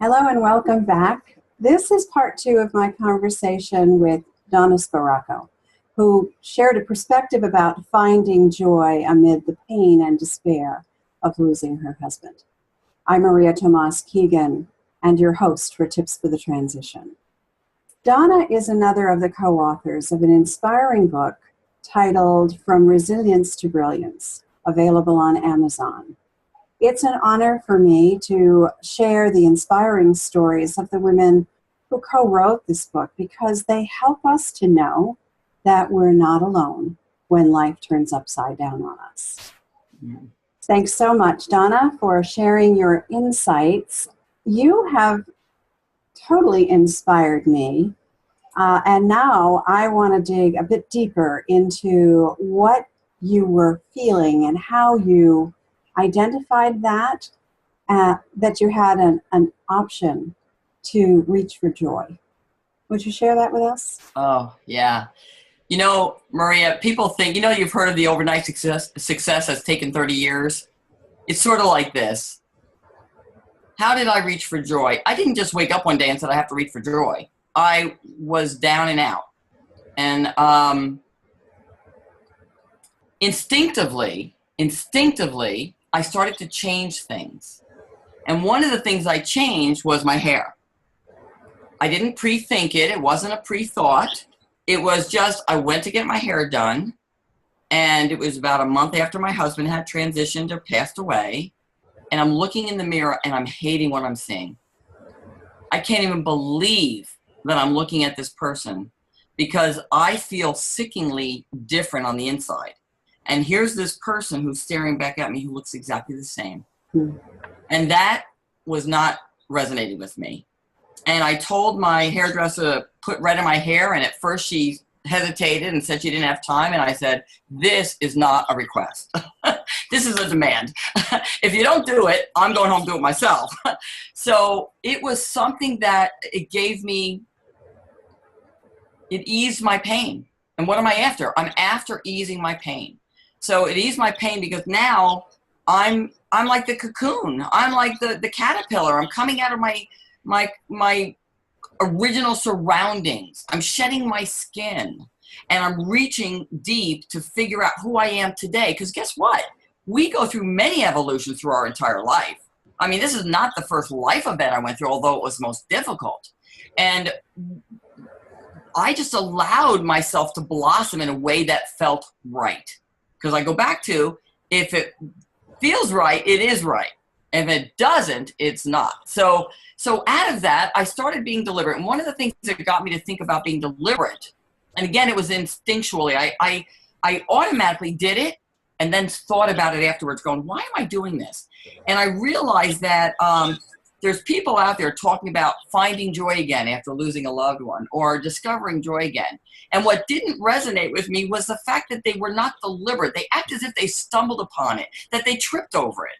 Hello and welcome back. This is part two of my conversation with Donna Sparaco, who shared a perspective about finding joy amid the pain and despair of losing her husband. I'm Maria Tomás-Keegan and your host for Tips for the Transition. Donna is another of the co-authors of an inspiring book titled From Resilience to Brilliance, available on Amazon. It's an honor for me to share the inspiring stories of the women who co-wrote this book because they help us to know that we're not alone when life turns upside down on us. Thanks so much, Donna, for sharing your insights. You have totally inspired me, and now I want to dig a bit deeper into what you were feeling and how you identified that you had an option to reach for joy. Would you share that with us? Oh, yeah. You know, Maria, people think, you've heard of the overnight success that's taken 30 years. It's sort of like this. How did I reach for joy? I didn't just wake up one day and said, I have to reach for joy. I was down and out. And instinctively, I started to change things. And one of the things I changed was my hair. I didn't pre-think it. It wasn't a pre-thought. It was just, I went to get my hair done. And it was about a month after my husband had transitioned or passed away. And I'm looking in the mirror and I'm hating what I'm seeing. I can't even believe that I'm looking at this person because I feel sickeningly different on the inside. And here's this person who's staring back at me who looks exactly the same. And that was not resonating with me. And I told my hairdresser to put red in my hair, and at first she hesitated and said she didn't have time, and I said, this is not a request. This is a demand. If you don't do it, I'm going home to do it myself. So it was something that it eased my pain. And what am I after? I'm after easing my pain. So it eased my pain because now I'm like the cocoon. I'm like the caterpillar. I'm coming out of my original surroundings. I'm shedding my skin and I'm reaching deep to figure out who I am today. Because guess what? We go through many evolutions through our entire life. I mean, this is not the first life event I went through, although it was most difficult. And I just allowed myself to blossom in a way that felt right. Because I go back to, if it feels right, it is right. If it doesn't, it's not. So out of that, I started being deliberate. And one of the things that got me to think about being deliberate, and again, it was instinctually, I automatically did it and then thought about it afterwards going, why am I doing this? And I realized that there's people out there talking about finding joy again after losing a loved one or discovering joy again. And what didn't resonate with me was the fact that they were not deliberate. They act as if they stumbled upon it, that they tripped over it.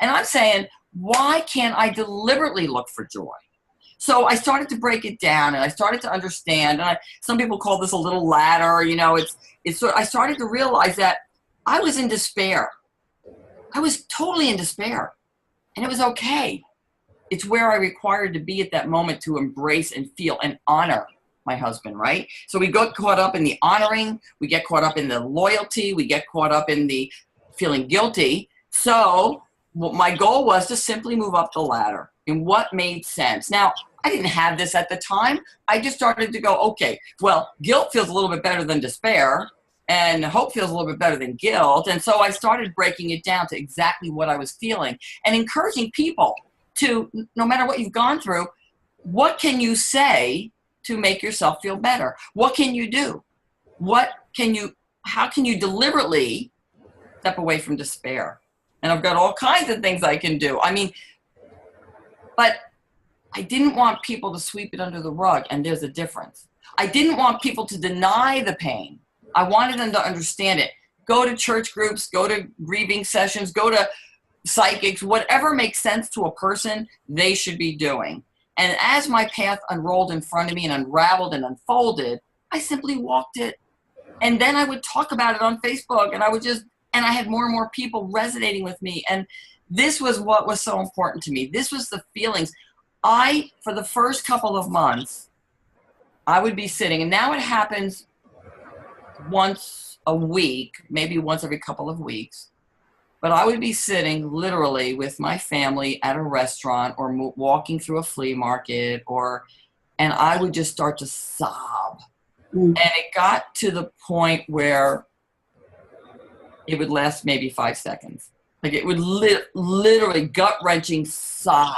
And I'm saying, why can't I deliberately look for joy? So I started to break it down and I started to understand. And some people call this a little ladder. I started to realize that I was in despair. I was totally in despair. And it was okay. It's where I required to be at that moment to embrace and feel and honor my husband, right? So we got caught up in the honoring, we get caught up in the loyalty, we get caught up in the feeling guilty. So my goal was to simply move up the ladder in what made sense. Now, I didn't have this at the time. I just started to go, okay, well, guilt feels a little bit better than despair, and hope feels a little bit better than guilt. And so I started breaking it down to exactly what I was feeling and encouraging people to, no matter what you've gone through, what can you say to make yourself feel better? What can you do? How can you deliberately step away from despair? And I've got all kinds of things I can do. But I didn't want people to sweep it under the rug, and there's a difference. I didn't want people to deny the pain. I wanted them to understand it. Go to church groups, go to grieving sessions, go to psychics, whatever makes sense to a person, they should be doing. And as my path unrolled in front of me and unraveled and unfolded, I simply walked it. And then I would talk about it on Facebook, and I had more and more people resonating with me. And this was what was so important to me. This was the feelings. For the first couple of months, I would be sitting, and now it happens once a week, maybe once every couple of weeks. But I would be sitting literally with my family at a restaurant or walking through a flea market, and I would just start to sob. And it got to the point where it would last maybe 5 seconds. Like it would literally gut-wrenching sob.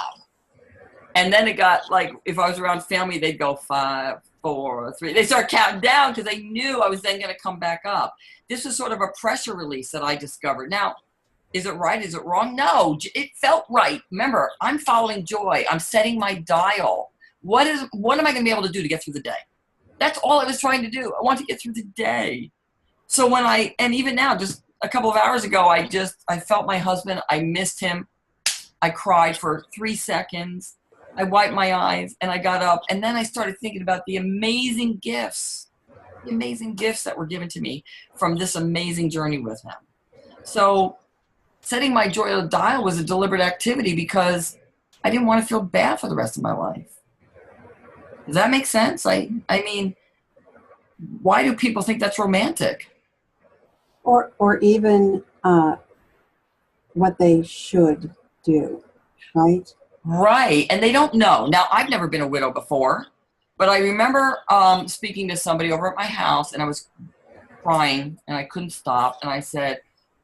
And then it got like, if I was around family, they'd go 5, 4, 3. They start counting down because they knew I was then going to come back up. This was sort of a pressure release that I discovered. Now, is it right? Is it wrong? No, it felt right. Remember, I'm following joy. I'm setting my dial. What am I going to be able to do to get through the day? That's all I was trying to do. I want to get through the day. So and even now, just a couple of hours ago, I felt my husband. I missed him. I cried for 3 seconds. I wiped my eyes and I got up, and then I started thinking about the amazing gifts that were given to me from this amazing journey with him. So setting my joy dial was a deliberate activity because I didn't want to feel bad for the rest of my life. Does that make sense? I mean, why do people think that's romantic? Or even what they should do, right? Right, and they don't know. Now, I've never been a widow before, but I remember speaking to somebody over at my house, and I was crying, and I couldn't stop, and I said,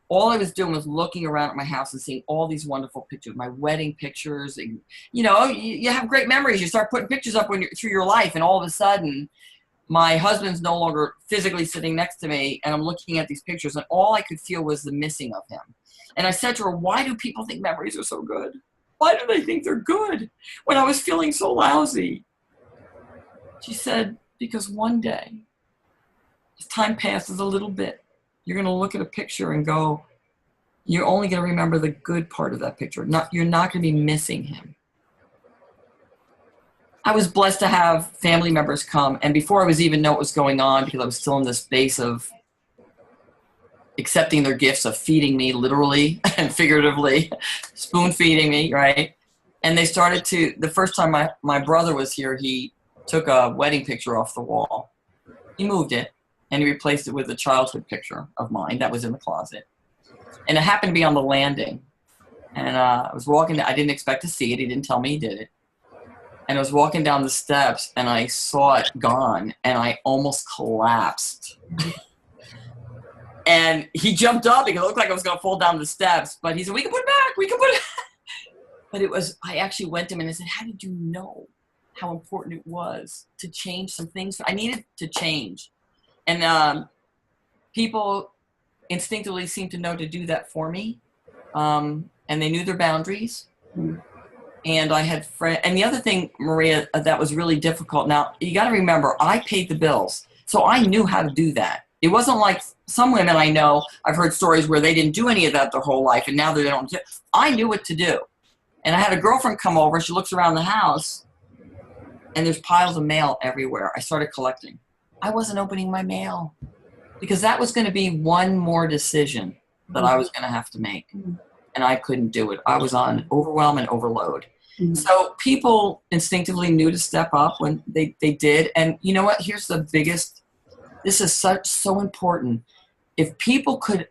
all I was doing was looking around at my house and seeing all these wonderful pictures, my wedding pictures. And, you have great memories. You start putting pictures up through your life, and all of a sudden, my husband's no longer physically sitting next to me, and I'm looking at these pictures, and all I could feel was the missing of him. And I said to her, why do people think memories are so good? Why do they think they're good when I was feeling so lousy? She said, because one day, as time passes a little bit, you're going to look at a picture and go, you're only going to remember the good part of that picture. You're not going to be missing him. I was blessed to have family members come, and before I was even know what was going on, because I was still in this space of accepting their gifts of feeding me literally and figuratively, spoon feeding me, right? And they started the first time my brother was here, he took a wedding picture off the wall. He moved it, and he replaced it with a childhood picture of mine that was in the closet. And it happened to be on the landing. And I was walking, I didn't expect to see it. He didn't tell me he did it. And I was walking down the steps, and I saw it gone, and I almost collapsed. And he jumped up because it looked like I was going to fall down the steps. But he said, we can put it back. We can put it back. But I actually went to him and I said, how did you know how important it was to change some things? I needed to change. And people instinctively seemed to know to do that for me. And they knew their boundaries. And I had friends. And the other thing, Maria, that was really difficult. Now, you got to remember, I paid the bills. So I knew how to do that. It wasn't like some women I know, I've heard stories where they didn't do any of that their whole life, and now they don't do it. I knew what to do. And I had a girlfriend come over, she looks around the house, and there's piles of mail everywhere. I started collecting. I wasn't opening my mail because that was going to be one more decision that I was going to have to make. And I couldn't do it. I was on overwhelm and overload. So people instinctively knew to step up when they did. And you know what? Here's the biggest. This is so important. If people could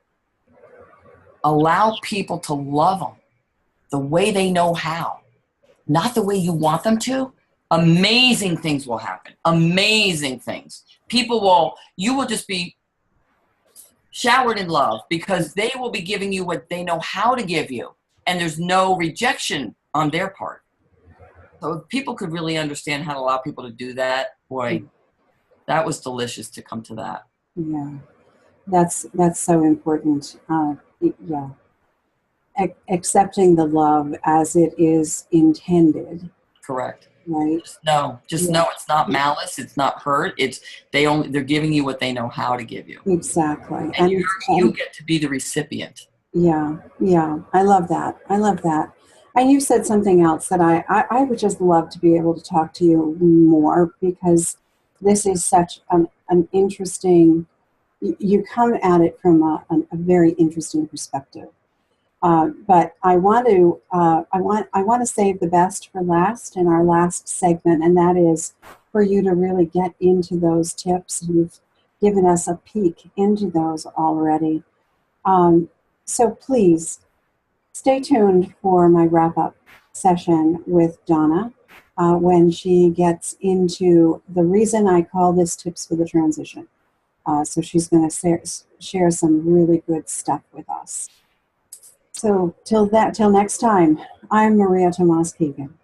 allow people to love them the way they know how, not the way you want them to, amazing things will happen. Amazing things. You will just be showered in love because they will be giving you what they know how to give you. And there's no rejection on their part. So if people could really understand how to allow people to do that, boy, that was delicious to come to that. Yeah, that's so important. Yeah, accepting the love as it is intended. Correct. Right. Just know it's not malice. It's not hurt. They're giving you what they know how to give you. Exactly. And you get to be the recipient. Yeah. I love that. And you said something else that I would just love to be able to talk to you more, because this is such an interesting, you come at it from a very interesting perspective. But I want to save the best for last in our last segment, and that is for you to really get into those tips. You've given us a peek into those already. So please stay tuned for my wrap-up session with Donna when she gets into the reason I call this Tips for the Transition. So she's going to share some really good stuff with us. So till next time, I'm Maria Tomás-Keegan.